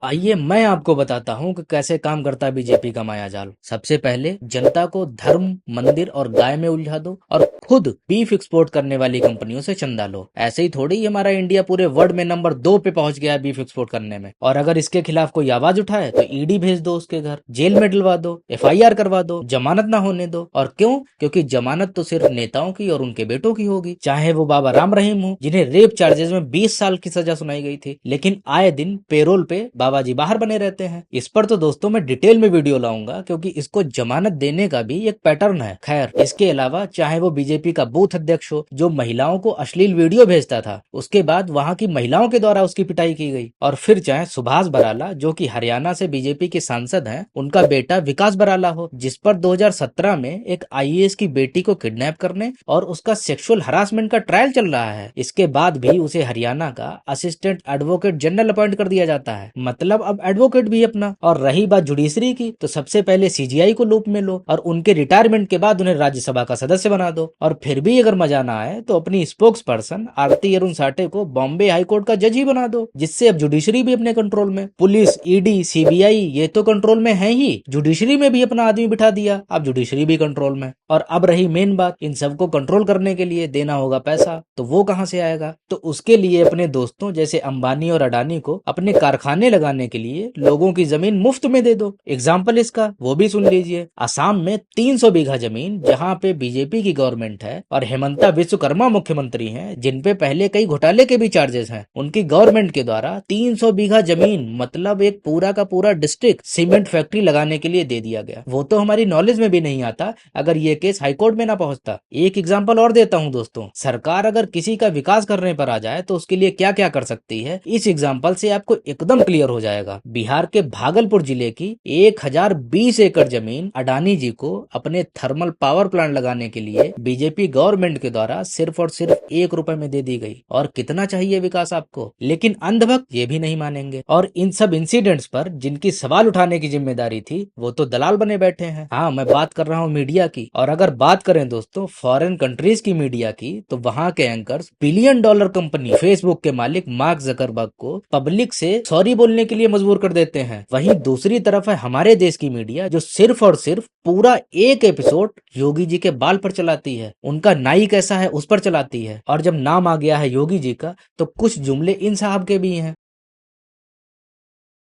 आइए मैं आपको बताता हूँ कि कैसे काम करता है बीजेपी का मायाजाल। सबसे पहले जनता को धर्म, मंदिर और गाय में उलझा दो और खुद बीफ एक्सपोर्ट करने वाली कंपनियों से चंदा लो। ऐसे ही थोड़ी हमारा इंडिया पूरे वर्ल्ड में नंबर 2 पे पहुंच गया है बीफ एक्सपोर्ट करने में। और अगर इसके खिलाफ कोई आवाज उठाए तो ईडी भेज दो उसके घर, जेल में डलवा दो, एफआईआर करवा दो, जमानत ना होने दो। और क्यों? क्योंकि जमानत तो सिर्फ नेताओं की और उनके बेटों की होगी, चाहे वो बाबा राम रहीम हो जिन्हें रेप चार्जेस में 20 साल की सजा सुनाई गई थी, लेकिन आए दिन पेरोल पे बाबा जी बाहर बने रहते हैं। इस पर तो दोस्तों मैं डिटेल में वीडियो लाऊंगा, क्योंकि इसको जमानत देने का भी एक पैटर्न है। खैर, इसके अलावा चाहे वो बीजेपी का बूथ अध्यक्ष हो जो महिलाओं को अश्लील वीडियो भेजता था, उसके बाद वहां की महिलाओं के द्वारा उसकी पिटाई की गई, और फिर चाहे सुभाष बराला जो कि हरियाणा से बीजेपी के सांसद हैं, उनका बेटा विकास बराला हो जिस पर 2017 में एक आईएएस की बेटी को किडनैप करने और उसका सेक्सुअल हरासमेंट का ट्रायल चल रहा है। इसके बाद भी उसे हरियाणा का असिस्टेंट एडवोकेट जनरल अपॉइंट कर दिया जाता है, मतलब अब एडवोकेट भी अपना। और रही बात जुडिशरी की, तो सबसे पहले सीजीआई को लूप में लो और उनके रिटायरमेंट के बाद उन्हें राज्यसभा का सदस्य बना दो। और फिर भी अगर मजा ना आए तो अपनी स्पोक्स पर्सन आरती अरुण साठे को बॉम्बे हाईकोर्ट का जज ही बना दो, जिससे अब जुडिशरी भी अपने कंट्रोल में। पुलिस, ईडी, सीबीआई ये तो कंट्रोल में है ही, जुडिशरी में भी अपना आदमी बिठा दिया, अब जुडिशरी भी कंट्रोल में। और अब रही मेन बात, इन सबको कंट्रोल करने के लिए देना होगा पैसा, तो वो कहां से आएगा? तो उसके लिए अपने दोस्तों जैसे अंबानी और अडानी को अपने कारखाने लगाने के लिए लोगों की जमीन मुफ्त में दे दो। एग्जाम्पल इसका वो भी सुन लीजिए। असम में 300 बीघा जमीन जहां पे बीजेपी की गवर्नमेंट है और हेमंता विश्वकर्मा मुख्यमंत्री हैं, जिन पे पहले कई घोटाले के भी चार्जेस हैं, उनकी गवर्नमेंट के द्वारा 300 बीघा जमीन मतलब एक पूरा का पूरा डिस्ट्रिक्ट सीमेंट फैक्ट्री लगाने के लिए दे दिया गया। वो तो हमारी नॉलेज में भी नहीं आता अगर ये केस हाईकोर्ट में ना पहुंचता। एक एग्जाम्पल और देता हूं दोस्तों, सरकार अगर किसी का विकास करने पर आ जाए तो उसके लिए क्या क्या कर सकती है, इस एग्जाम्पल से आपको एकदम क्लियर हो जाएगा। बिहार के भागलपुर जिले की 1020 एकड़ जमीन अडानी जी को अपने थर्मल पावर प्लांट लगाने के लिए बीजेपी गवर्नमेंट के द्वारा सिर्फ और सिर्फ 1 रुपए में दे दी गई। और कितना चाहिए विकास आपको? लेकिन अंधभक्त ये भी नहीं मानेंगे, और इन सब इंसिडेंट्स पर जिनकी सवाल उठाने की जिम्मेदारी थी वो तो दलाल बने बैठे हैं। हाँ, मैं बात कर रहा हूँ मीडिया की। और अगर बात करें दोस्तों फॉरेन कंट्रीज की मीडिया की, तो वहां के anchors billion dollar company Facebook के मालिक मार्क जकरबर्ग को पब्लिक से सॉरी बोलने के लिए मजबूर कर देते हैं। वहीं दूसरी तरफ है हमारे देश की मीडिया, जो सिर्फ और सिर्फ पूरा एक एपिसोड योगी जी के बाल पर चलाती है, उनका नाई कैसा है उस पर चलाती है। और जब नाम आ गया है योगी जी का, तो कुछ जुमले इन साहब के भी हैं।